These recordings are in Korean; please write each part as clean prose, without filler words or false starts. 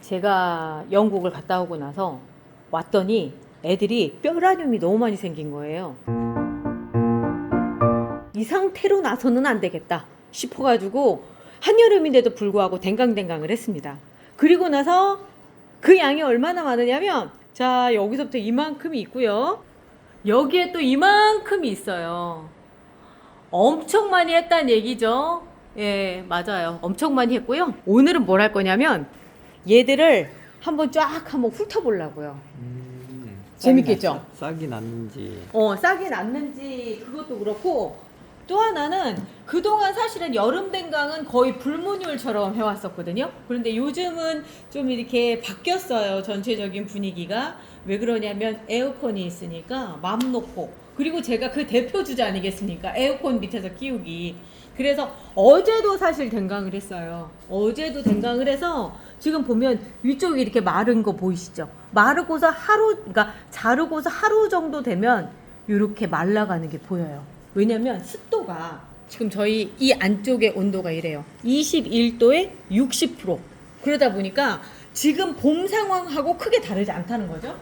제가 영국을 갔다 오고 나서 왔더니 애들이 뼈라뇽이 너무 많이 생긴 거예요. 이 상태로 나서는 안 되겠다 싶어가지고 한여름인데도 불구하고 댕강댕강을 했습니다. 그리고 나서 그 양이 얼마나 많으냐면, 자, 여기서부터 이만큼이 있고요. 여기에 또 이만큼이 있어요. 엄청 많이 했다는 얘기죠. 예, 맞아요. 엄청 많이 했고요. 오늘은 뭘 할 거냐면 얘들을 한번 한번 훑어보려고요. 재밌겠죠? 싹이 났는지. 싹이 났는지 그것도 그렇고, 또 하나는 그동안 사실은 여름 댕강은 거의 불문율처럼 해왔었거든요. 그런데 요즘은 좀 이렇게 바뀌었어요. 전체적인 분위기가. 왜 그러냐면 에어컨이 있으니까 맘 놓고, 그리고 제가 그 대표 주자 아니겠습니까? 에어컨 밑에서 키우기. 그래서 어제도 사실 댕강을 했어요. 어제도 댕강을 해서 지금 보면 위쪽이 이렇게 마른 거 보이시죠? 마르고서 그러니까 자르고서 하루 정도 되면 이렇게 말라가는 게 보여요. 왜냐면 습도가 지금 저희 이 안쪽의 온도가 이래요. 21도에 60%. 그러다 보니까 지금 봄 상황하고 크게 다르지 않다는 거죠.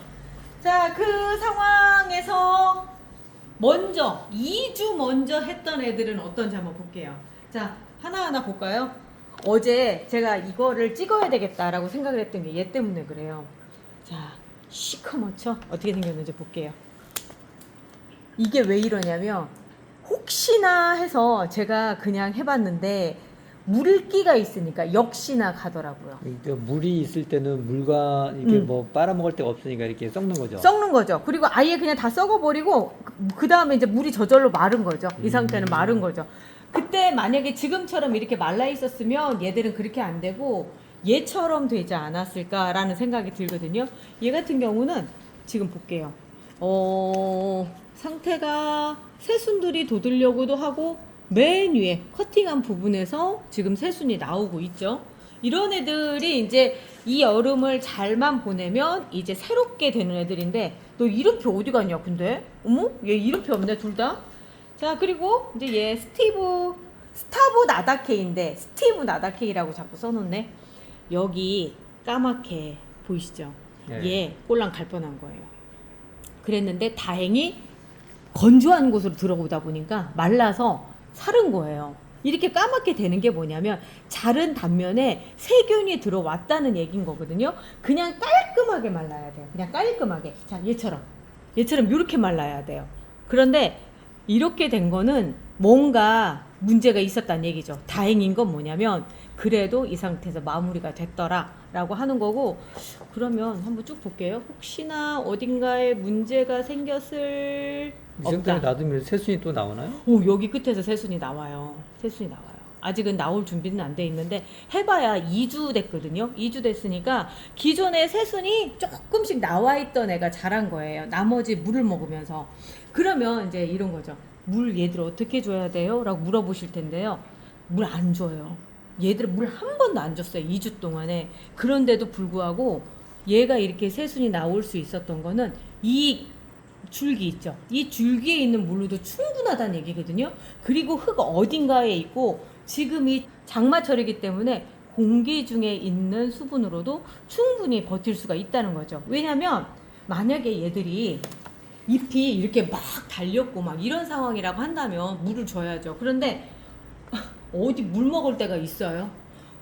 자, 그 상황에서 먼저 2주 먼저 했던 애들은 어떤지 한번 볼게요. 자, 하나하나 볼까요? 어제 제가 이거를 찍어야 되겠다라고 생각을 했던 게 얘 때문에 그래요. 자, 시커멓죠? 어떻게 생겼는지 볼게요. 이게 왜 이러냐면 혹시나 해서 제가 그냥 해봤는데 물기가 있으니까 역시나 가더라고요. 그러니까 물이 있을 때는 물과 이게 뭐 빨아먹을 데가 없으니까 이렇게 썩는 거죠. 썩는 거죠. 그리고 아예 그냥 다 썩어버리고 그 다음에 이제 물이 저절로 마른 거죠. 이 상태는 마른 거죠. 그때 만약에 지금처럼 이렇게 말라 있었으면 얘들은 그렇게 안 되고 얘처럼 되지 않았을까라는 생각이 들거든요. 얘 같은 경우는 지금 볼게요. 상태가 새순들이 돋으려고도 하고 맨 위에 커팅한 부분에서 지금 새순이 나오고 있죠. 이런 애들이 이제 이 여름을 잘만 보내면 이제 새롭게 되는 애들인데, 너 이름표 어디 갔냐 근데? 어머? 얘 이름표 없네 둘 다? 자, 그리고 이제 얘 스타브 나다케인데 스티브 나다케이라고 자꾸 써놓네. 여기 까맣게 보이시죠? 네. 얘 꼴랑 갈 뻔한 거예요. 그랬는데 다행히 건조한 곳으로 들어오다 보니까 말라서 사른 거예요. 이렇게 까맣게 되는 게 뭐냐면 자른 단면에 세균이 들어왔다는 얘기인 거거든요. 그냥 깔끔하게 말라야 돼요. 그냥 깔끔하게. 자, 얘처럼 이렇게 말라야 돼요. 그런데 이렇게 된 거는 뭔가 문제가 있었다는 얘기죠. 다행인 건 뭐냐면 그래도 이 상태에서 마무리가 됐더라 라고 하는 거고, 그러면 한번 쭉 볼게요. 혹시나 어딘가에 문제가 생겼을 이 상태로 없다. 놔두면 새순이 또 나오나요? 오, 여기 끝에서 새순이 나와요. 새순이 나와요. 아직은 나올 준비는 안 돼 있는데 해봐야 2주 됐거든요. 2주 됐으니까 기존에 새순이 조금씩 나와 있던 애가 자란 거예요. 나머지 물을 먹으면서. 그러면 이제 이런 거죠. 물 얘들 어떻게 줘야 돼요? 라고 물어보실 텐데요. 물 안 줘요. 얘들 물 한 번도 안 줬어요. 2주 동안에. 그런데도 불구하고 얘가 이렇게 새순이 나올 수 있었던 거는 이 줄기 있죠. 이 줄기에 있는 물로도 충분하다는 얘기거든요. 그리고 흙 어딘가에 있고 지금이 장마철이기 때문에 공기 중에 있는 수분으로도 충분히 버틸 수가 있다는 거죠. 왜냐하면 만약에 얘들이 잎이 이렇게 막 달렸고 막 이런 상황이라고 한다면 물을 줘야죠. 그런데 어디 물 먹을 데가 있어요?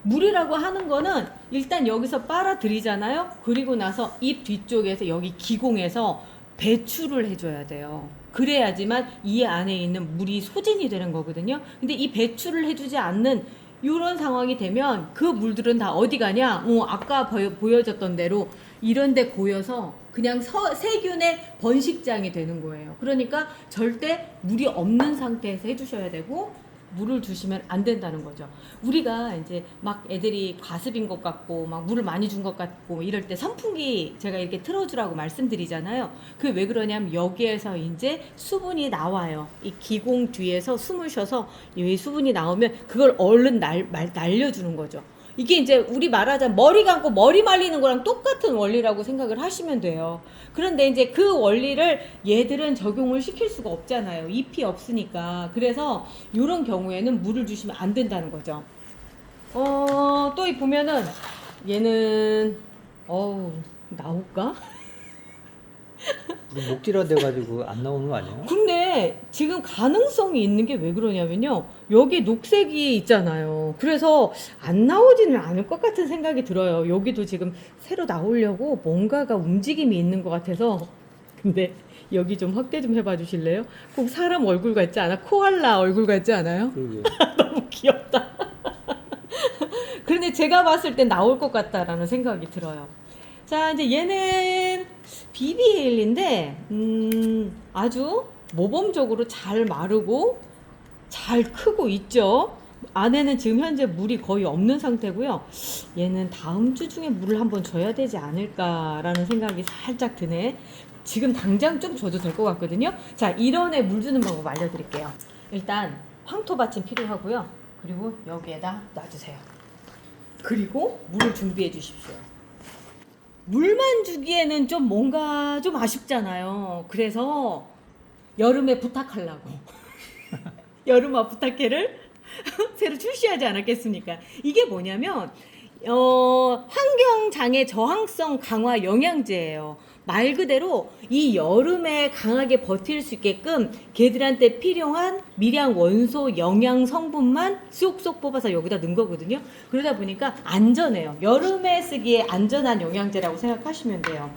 물이라고 하는 거는 일단 여기서 빨아들이잖아요. 그리고 나서 잎 뒤쪽에서 여기 기공에서 배출을 해줘야 돼요. 그래야지만 이 안에 있는 물이 소진이 되는 거거든요. 근데 이 배출을 해주지 않는 이런 상황이 되면 그 물들은 다 어디 가냐? 아까 보여졌던 대로 이런 데 고여서 그냥 세균의 번식장이 되는 거예요. 그러니까 절대 물이 없는 상태에서 해주셔야 되고, 물을 주시면 안 된다는 거죠. 우리가 이제 막 애들이 과습인 것 같고 막 물을 많이 준 것 같고 이럴 때 선풍기 제가 이렇게 틀어주라고 말씀드리잖아요. 그게 왜 그러냐면 여기에서 이제 수분이 나와요. 이 기공 뒤에서 숨을 쉬어서 이 수분이 나오면 그걸 얼른 날려주는 거죠. 이게 이제 우리 말하자면 머리 감고 머리 말리는 거랑 똑같은 원리라고 생각을 하시면 돼요. 그런데 이제 그 원리를 얘들은 적용을 시킬 수가 없잖아요. 잎이 없으니까. 그래서 이런 경우에는 물을 주시면 안 된다는 거죠. 또 보면은 얘는 어우, 나올까? 우리 목질화 돼가지고 안 나오는 거 아니에요? 근데 지금 가능성이 있는 게 왜 그러냐면요. 여기 녹색이 있잖아요. 그래서 안 나오지는 않을 것 같은 생각이 들어요. 여기도 지금 새로 나오려고 뭔가가 움직임이 있는 것 같아서. 근데 여기 좀 확대 좀 해봐 주실래요? 꼭 사람 얼굴 같지 않아? 코알라 얼굴 같지 않아요? 그러게. 너무 귀엽다. 그런데 제가 봤을 땐 나올 것 같다라는 생각이 들어요. 자, 이제 얘는 BBL인데, 아주 모범적으로 잘 마르고 잘 크고 있죠. 안에는 지금 현재 물이 거의 없는 상태고요. 얘는 다음 주 중에 물을 한번 줘야 되지 않을까라는 생각이 살짝 드네. 지금 당장 좀 줘도 될 것 같거든요. 자, 이런 애 물 주는 방법 알려드릴게요. 일단 황토받침 필요하고요. 그리고 여기에다 놔주세요. 그리고 물을 준비해 주십시오. 물만 주기에는 좀 뭔가 좀 아쉽잖아요. 그래서 여름에 부탁하려고. 여름아 부탁해를 새로 출시하지 않았겠습니까? 이게 뭐냐면 환경장애 저항성 강화 영양제예요. 말 그대로 이 여름에 강하게 버틸 수 있게끔 걔들한테 필요한 미량 원소 영양 성분만 쏙쏙 뽑아서 여기다 넣은 거거든요. 그러다 보니까 안전해요. 여름에 쓰기에 안전한 영양제라고 생각하시면 돼요.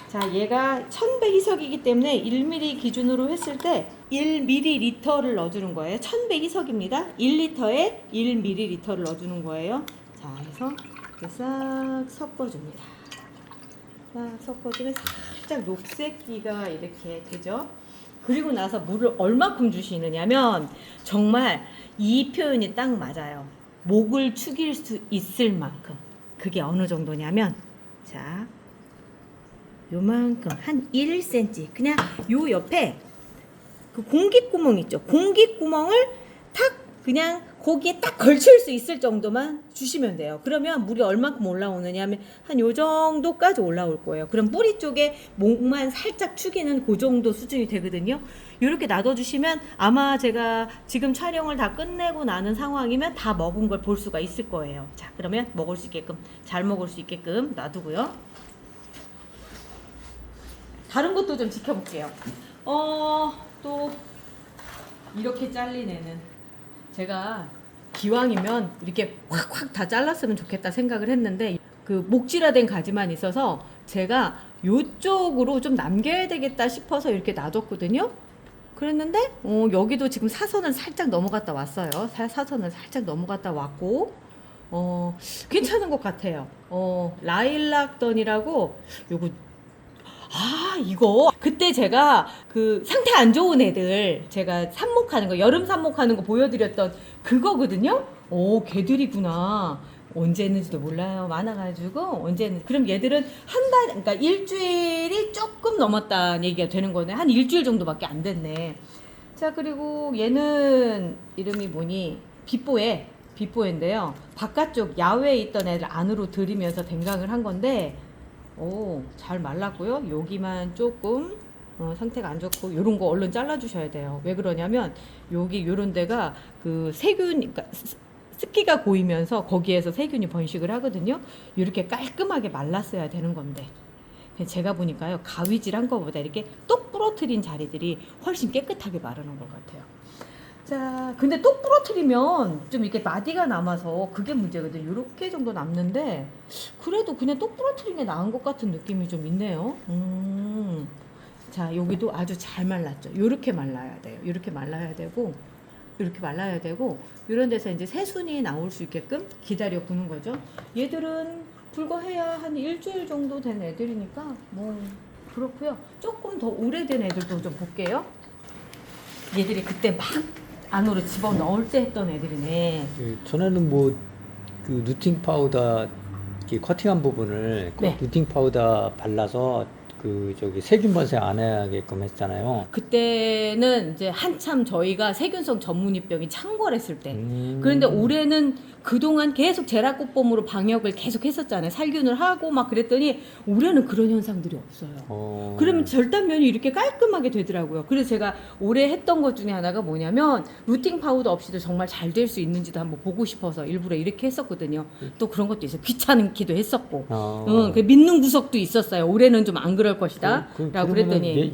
자, 얘가 1000배 희석이기 때문에 1ml 기준으로 했을 때 1ml를 넣어주는 거예요. 1000배 희석입니다. 1리터에 1ml를 넣어주는 거예요. 자, 해서 이렇게 싹 섞어줍니다. 싹 섞어주면 살짝 녹색기가 이렇게 되죠. 그리고 나서 물을 얼마큼 주시느냐면 정말 이 표현이 딱 맞아요. 목을 축일 수 있을 만큼. 그게 어느 정도냐면 자, 요만큼 한 1cm 그냥 요 옆에 그 공기구멍 있죠. 공기구멍을 탁 그냥 거기에 딱 걸칠 수 있을 정도만 주시면 돼요. 그러면 물이 얼마큼 올라오느냐 하면 한 요 정도까지 올라올 거예요. 그럼 뿌리 쪽에 목만 살짝 축이는 그 정도 수준이 되거든요. 이렇게 놔둬주시면 아마 제가 지금 촬영을 다 끝내고 나는 상황이면 다 먹은 걸 볼 수가 있을 거예요. 자, 그러면 먹을 수 있게끔 잘 먹을 수 있게끔 놔두고요. 다른 것도 좀 지켜볼게요. 또 이렇게 잘린 애는 제가 기왕이면 이렇게 확확 다 잘랐으면 좋겠다 생각을 했는데 그 목질화된 가지만 있어서 제가 요쪽으로 좀 남겨야 되겠다 싶어서 이렇게 놔뒀거든요. 그랬는데 여기도 지금 사선을 살짝 넘어갔다 왔어요. 사선을 살짝 넘어갔다 왔고 괜찮은 것 같아요. 라일락던이라고 요거 이거 그때 제가 그 상태 안 좋은 애들 제가 삽목하는 거 여름 삽목하는 거 보여드렸던 그거거든요. 걔들이구나. 언제 했는지도 몰라요. 많아가지고 언제 했는지. 그럼 얘들은 한 달, 그러니까 일주일이 조금 넘었다는 얘기가 되는 거네. 한 일주일 정도밖에 안 됐네. 자, 그리고 얘는 이름이 뭐니? 빗보에인데요. 바깥쪽 야외에 있던 애들 안으로 들이면서 댕강을 한 건데 잘 말랐고요. 여기만 조금 상태가 안 좋고 요런 거 얼른 잘라 주셔야 돼요. 왜 그러냐면 여기 요런 데가 그 세균 그러니까 습기가 고이면서 거기에서 세균이 번식을 하거든요. 이렇게 깔끔하게 말랐어야 되는 건데 제가 보니까요. 가위질한 거보다 이렇게 똑 부러뜨린 자리들이 훨씬 깨끗하게 마르는 것 같아요. 자, 근데 똑 부러뜨리면 좀 이렇게 마디가 남아서 그게 문제거든요. 요렇게 정도 남는데 그래도 그냥 똑 부러뜨린 게 나은 것 같은 느낌이 좀 있네요. 자, 여기도 아주 잘 말랐죠. 요렇게 말라야 돼요. 요렇게 말라야 되고 이렇게 말라야 되고 이런 데서 이제 새순이 나올 수 있게끔 기다려 보는 거죠. 얘들은 불과해야 한 일주일 정도 된 애들이니까 뭐 그렇고요. 조금 더 오래된 애들도 좀 볼게요. 얘들이 그때 막 안으로 집어넣을 때 했던 애들이네. 전에는 뭐 그 누팅 파우더 이렇게 커팅한 부분을 네. 누팅 파우더 발라서 그 저기 세균 번세 안 해야게끔 했잖아요. 그때는 이제 한참 저희가 세균성 전문의병이 창궐했을 때. 그런데 올해는 그동안 계속 제라꽃봄으로 방역을 계속 했었잖아요. 살균을 하고 막 그랬더니 올해는 그런 현상들이 없어요. 그러면 절단면이 이렇게 깔끔하게 되더라고요. 그래서 제가 올해 했던 것 중에 하나가 뭐냐면 루팅 파우더 없이도 정말 잘 될 수 있는지도 한번 보고 싶어서 일부러 이렇게 했었거든요. 또 그런 것도 있어요. 귀찮기도 했었고. 그 믿는 구석도 있었어요. 올해는 좀 안 그럴 것이다. 라고 그랬더니.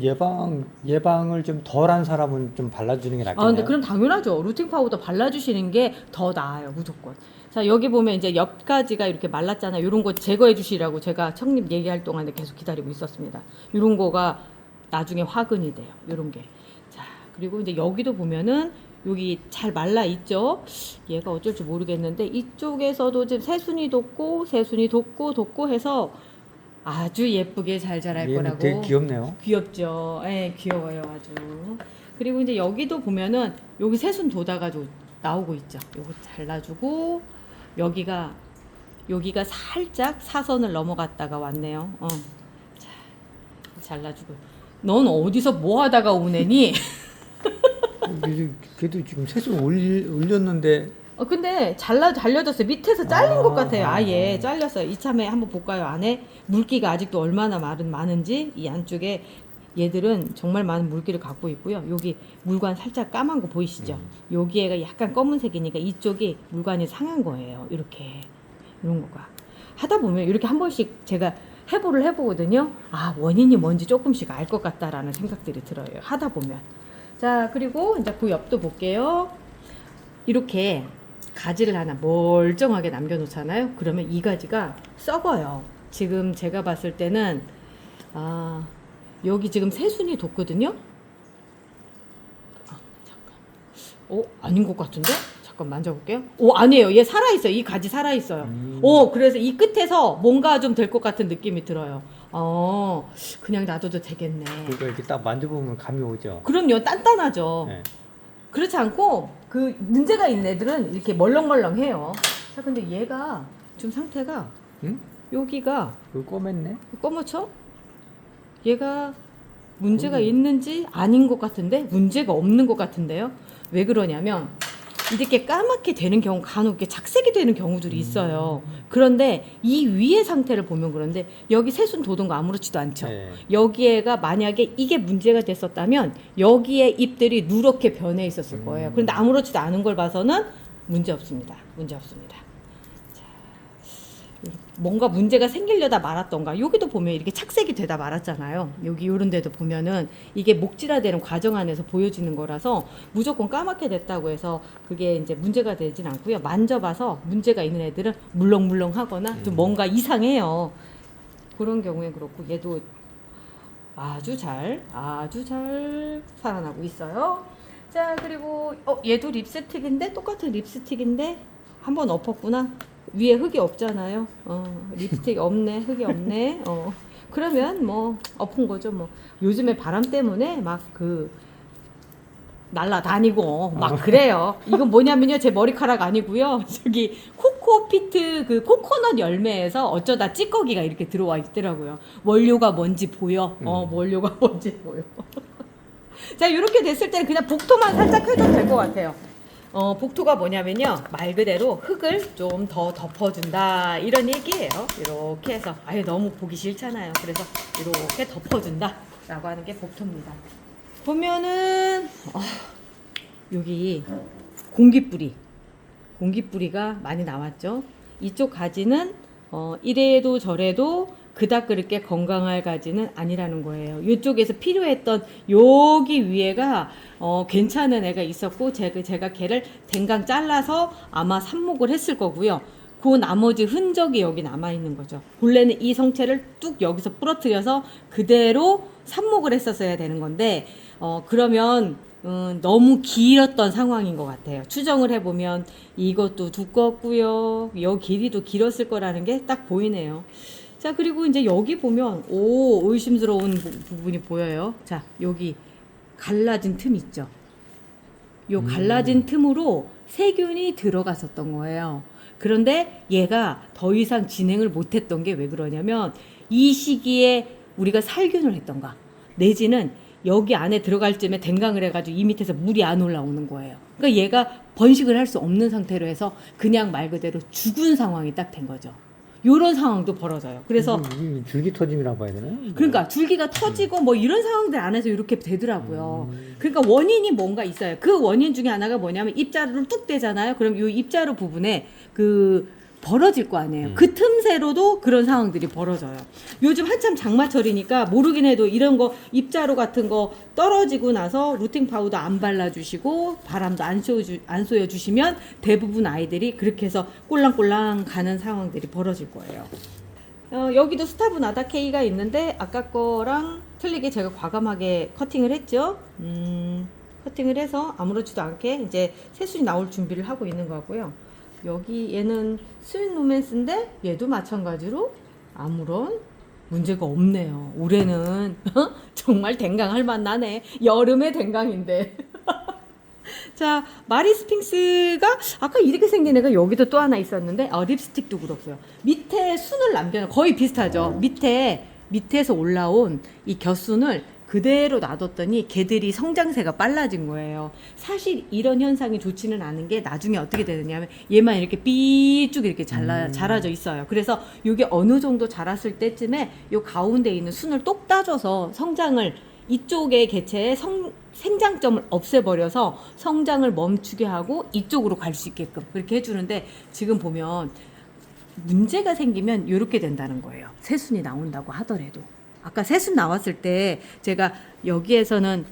예방을 좀 덜한 사람은 좀 발라주는 게 낫겠네요. 근데 그럼 당연하죠. 루팅 파우더 발라주시는 게 더 나아요. 무조건. 자, 여기 보면 이제 옆가지가 이렇게 말랐잖아요. 이런 거 제거해 주시라고 제가 청립 얘기할 동안에 계속 기다리고 있었습니다. 이런 거가 나중에 화근이 돼요. 이런 게. 자, 그리고 이제 여기도 보면은 여기 잘 말라 있죠. 얘가 어쩔지 모르겠는데 이쪽에서도 지금 새순이 돋고 해서 아주 예쁘게 잘 자랄 얘는 거라고. 되게 귀엽네요. 귀엽죠. 예, 귀여워요, 아주. 그리고 이제 여기도 보면은 여기 새순 돋아가지고 나오고 있죠. 요거 잘라주고 여기가 살짝 사선을 넘어갔다가 왔네요. 자, 잘라주고. 넌 어디서 뭐 하다가 오네니? 그래도 지금 새순 올렸는데. 근데 잘려졌어요. 밑에서 잘린 것 같아요. 아예 잘렸어요. 이참에 한번 볼까요? 안에 물기가 아직도 얼마나 많은지. 이 안쪽에 얘들은 정말 많은 물기를 갖고 있고요. 여기 물관 살짝 까만 거 보이시죠? 여기에가 약간 검은색이니까 이쪽이 물관이 상한 거예요. 이렇게 이런 거가 하다 보면 이렇게 한 번씩 제가 해보를 해보거든요. 원인이 뭔지 조금씩 알 것 같다라는 생각들이 들어요. 하다 보면. 자, 그리고 이제 그 옆도 볼게요. 이렇게 가지를 하나 멀쩡하게 남겨놓잖아요. 그러면 이 가지가 썩어요. 지금 제가 봤을 때는 여기 지금 새순이 돋거든요. 잠깐. 아닌 것 같은데? 잠깐 만져볼게요. 아니에요. 얘 살아있어요. 이 가지 살아있어요. 그래서 이 끝에서 뭔가 좀 될 것 같은 느낌이 들어요. 그냥 놔둬도 되겠네. 그러니까 이렇게 딱 만져보면 감이 오죠. 그럼요. 단단하죠. 네. 그렇지 않고 그 문제가 있는 애들은 이렇게 멀렁멀렁해요. 자, 근데 얘가 좀 상태가 여기가 꼬맸네. 검어쳐? 얘가 문제가 있는지 아닌 것 같은데 문제가 없는 것 같은데요. 왜 그러냐면 이렇게 까맣게 되는 경우 간혹 이렇게 착색이 되는 경우들이 있어요. 그런데 이 위의 상태를 보면 그런데 여기 새순 돋은 거 아무렇지도 않죠. 네. 여기에가 만약에 이게 문제가 됐었다면 여기에 잎들이 누렇게 변해 있었을 거예요. 그런데 아무렇지도 않은 걸 봐서는 문제 없습니다. 문제 없습니다. 자, 뭔가 문제가 생기려다 말았던가. 여기도 보면 이렇게 착색이 되다 말았잖아요. 여기 이런 데도 보면은 이게 목질화되는 과정 안에서 보여지는 거라서 무조건 까맣게 됐다고 해서 그게 이제 문제가 되진 않고요. 만져봐서 문제가 있는 애들은 물렁물렁하거나 좀 뭔가 이상해요. 그런 경우에 그렇고 얘도 아주 잘 살아나고 있어요. 자, 그리고 얘도 립스틱인데 똑같은 립스틱인데 한번 엎었구나. 위에 흙이 없잖아요. 립스틱 없네, 흙이 없네. 그러면 뭐 엎은 거죠. 뭐 요즘에 바람 때문에 막 날라다니고 막 그래요. 이건 뭐냐면요, 제 머리카락 아니고요. 저기 코코피트 그 코코넛 열매에서 어쩌다 찌꺼기가 이렇게 들어와 있더라고요. 원료가 뭔지 보여. 원료가 뭔지 보여. 자, 이렇게 됐을 때는 그냥 복토만 살짝 해도 될 것 같아요. 복토가 뭐냐면요, 말 그대로 흙을 좀 더 덮어준다 이런 얘기예요. 이렇게 해서 너무 보기 싫잖아요. 그래서 이렇게 덮어준다 라고 하는 게 복토입니다. 보면은 여기 공기뿌리가 많이 나왔죠. 이쪽 가지는 이래도 저래도 그닥 그렇게 건강할 가지는 아니라는 거예요. 이쪽에서 필요했던 여기 위에가 괜찮은 애가 있었고 제가 걔를 댕강 잘라서 아마 삽목을 했을 거고요. 그 나머지 흔적이 여기 남아있는 거죠. 본래는 이 성체를 뚝 여기서 부러뜨려서 그대로 삽목을 했었어야 되는 건데 그러면 너무 길었던 상황인 것 같아요. 추정을 해보면 이것도 두껍고요. 여 길이도 길었을 거라는 게 딱 보이네요. 자, 그리고 이제 여기 보면 의심스러운 부분이 보여요. 자, 여기 갈라진 틈 있죠. 요 갈라진 틈으로 세균이 들어갔었던 거예요. 그런데 얘가 더 이상 진행을 못했던 게 왜 그러냐면 이 시기에 우리가 살균을 했던가 내지는 여기 안에 들어갈 쯤에 댕강을 해가지고 이 밑에서 물이 안 올라오는 거예요. 그러니까 얘가 번식을 할 수 없는 상태로 해서 그냥 말 그대로 죽은 상황이 딱 된 거죠. 요런 상황도 벌어져요. 그래서 이게 줄기 터짐이라고 봐야 되나요? 그러니까 줄기가 터지고 뭐 이런 상황들 안에서 이렇게 되더라고요. 그러니까 원인이 뭔가 있어요. 그 원인 중에 하나가 뭐냐면 입자루를 뚝 떼잖아요. 그럼 이 입자루 부분에 그 벌어질 거 아니에요. 그 틈새로도 그런 상황들이 벌어져요. 요즘 한참 장마철이니까 모르긴 해도 이런 거 입자루 같은 거 떨어지고 나서 루팅 파우더 안 발라주시고 바람도 안 쏘여주시면 대부분 아이들이 그렇게 해서 꼴랑꼴랑 가는 상황들이 벌어질 거예요. 여기도 스타브 나다 K가 있는데 아까 거랑 틀리게 제가 과감하게 커팅을 했죠. 커팅을 해서 아무렇지도 않게 이제 새순이 나올 준비를 하고 있는 거고요. 여기 얘는 스윗 로맨스인데 얘도 마찬가지로 아무런 문제가 없네요. 올해는 정말 댕강할 맛 나네. 여름에 댕강인데. 자, 마리 스핑스가 아까 이렇게 생긴 애가 여기도 또 하나 있었는데 립스틱도 그렇고요. 밑에 순을 남겨놓은 거의 비슷하죠. 밑에서 올라온 이 겨순을 그대로 놔뒀더니 걔들이 성장세가 빨라진 거예요. 사실 이런 현상이 좋지는 않은 게 나중에 어떻게 되느냐면 얘만 이렇게 삐쭉 이렇게 자라져 있어요. 그래서 이게 어느 정도 자랐을 때쯤에 요 가운데 있는 순을 똑 따줘서 성장을 이쪽의 개체의 생장점을 없애버려서 성장을 멈추게 하고 이쪽으로 갈 수 있게끔 그렇게 해주는데 지금 보면 문제가 생기면 이렇게 된다는 거예요. 새순이 나온다고 하더라도. 아까 새순 나왔을 때 제가 여기에서는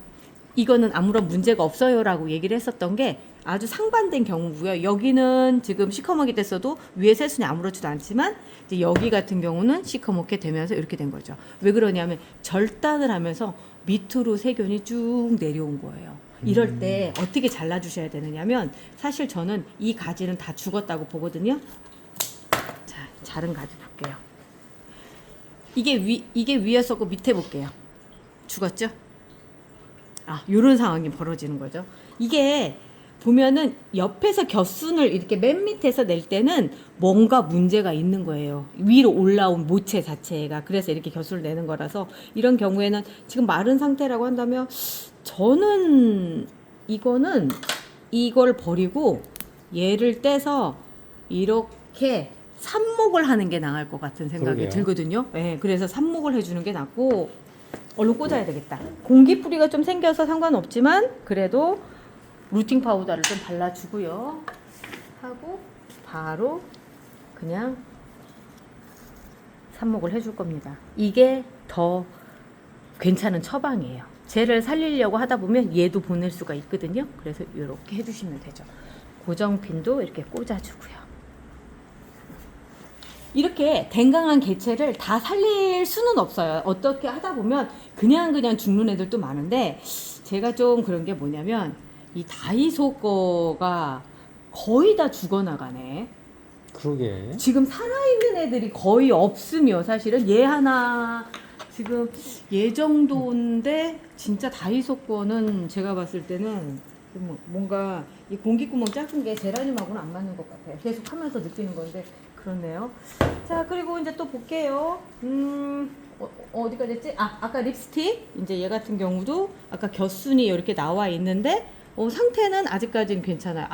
이거는 아무런 문제가 없어요 라고 얘기를 했었던 게 아주 상반된 경우고요. 여기는 지금 시커멓게 됐어도 위에 새순이 아무렇지도 않지만 이제 여기 같은 경우는 시커멓게 되면서 이렇게 된 거죠. 왜 그러냐면 절단을 하면서 밑으로 세균이 쭉 내려온 거예요. 이럴 때 어떻게 잘라주셔야 되느냐면 사실 저는 이 가지는 다 죽었다고 보거든요. 자, 자른 가지 볼게요. 이게 위였었고 밑에 볼게요. 죽었죠? 아, 요런 상황이 벌어지는 거죠. 이게 보면은 옆에서 겨순을 이렇게 맨 밑에서 낼 때는 뭔가 문제가 있는 거예요. 위로 올라온 모체 자체가. 그래서 이렇게 겨순을 내는 거라서 이런 경우에는 지금 마른 상태라고 한다면 저는 이걸 버리고 얘를 떼서 이렇게 삽목을 하는 게 나을 것 같은 생각이 그러게요. 들거든요. 네, 그래서 삽목을 해주는 게 낫고 얼른 꽂아야 되겠다. 공기뿌리가 좀 생겨서 상관없지만 그래도 루팅 파우더를 좀 발라주고요. 하고 바로 그냥 삽목을 해줄 겁니다. 이게 더 괜찮은 처방이에요. 쟤를 살리려고 하다 보면 얘도 보낼 수가 있거든요. 그래서 이렇게 해주시면 되죠. 고정핀도 이렇게 꽂아주고요. 이렇게 댕강한 개체를 다 살릴 수는 없어요. 어떻게 하다 보면 그냥 죽는 애들도 많은데 제가 좀 그런 게 뭐냐면 이 다이소 거가 거의 다 죽어나가네. 그러게. 지금 살아있는 애들이 거의 없으며 사실은 얘 하나 지금 얘 정도인데 진짜 다이소 거는 제가 봤을 때는 뭔가 이 공기구멍 작은 게 제라늄하고는 안 맞는 것 같아요. 계속 하면서 느끼는 건데 그렇네요. 자, 그리고 이제 또 볼게요. 어디가 됐지? 아까 립스틱. 이제 얘 같은 경우도 아까 겨순이 이렇게 나와 있는데 상태는 아직까지는 괜찮아요.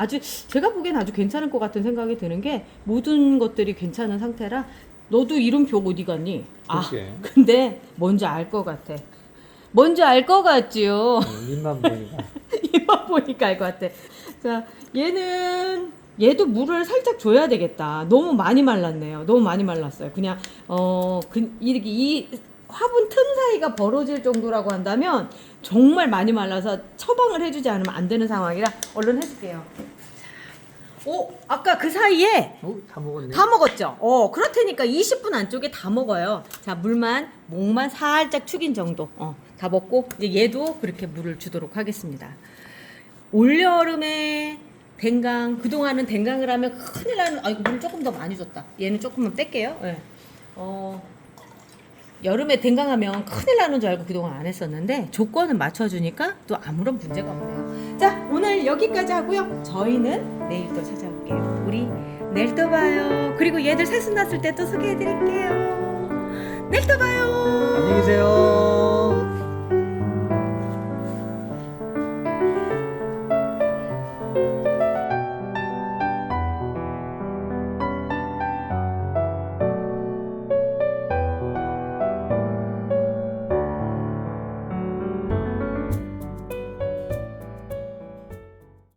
제가 보기엔 아주 괜찮을 것 같은 생각이 드는 게 모든 것들이 괜찮은 상태라 너도 이름표 어디 갔니? 그러게. 근데 뭔지 알 것 같아. 뭔지 알 것 같지요? 입만 보니까. 이만 보니까 알 것 같아. 자, 얘도 물을 살짝 줘야 되겠다. 너무 많이 말랐네요. 너무 많이 말랐어요. 그냥 이렇게 이 화분 틈 사이가 벌어질 정도라고 한다면 정말 많이 말라서 처방을 해주지 않으면 안 되는 상황이라 얼른 해줄게요. 아까 그 사이에 다 먹었네. 다 먹었죠? 그렇다니까 20분 안쪽에 다 먹어요. 자, 목만 살짝 축인 정도. 다 먹고, 이제 얘도 그렇게 물을 주도록 하겠습니다. 올여름에 댕강, 그동안은 댕강을 하면 큰일 나는, 이거 물 조금 더 많이 줬다. 얘는 조금만 뺄게요. 네. 여름에 댕강하면 큰일 나는 줄 알고 그동안 안 했었는데 조건을 맞춰주니까 또 아무런 문제가 없네요. 자, 오늘 여기까지 하고요. 저희는 내일 또 찾아올게요. 우리 내일 또 봐요. 그리고 얘들 새순 났을 때 또 소개해드릴게요. 내일 또 봐요. 안녕히 계세요.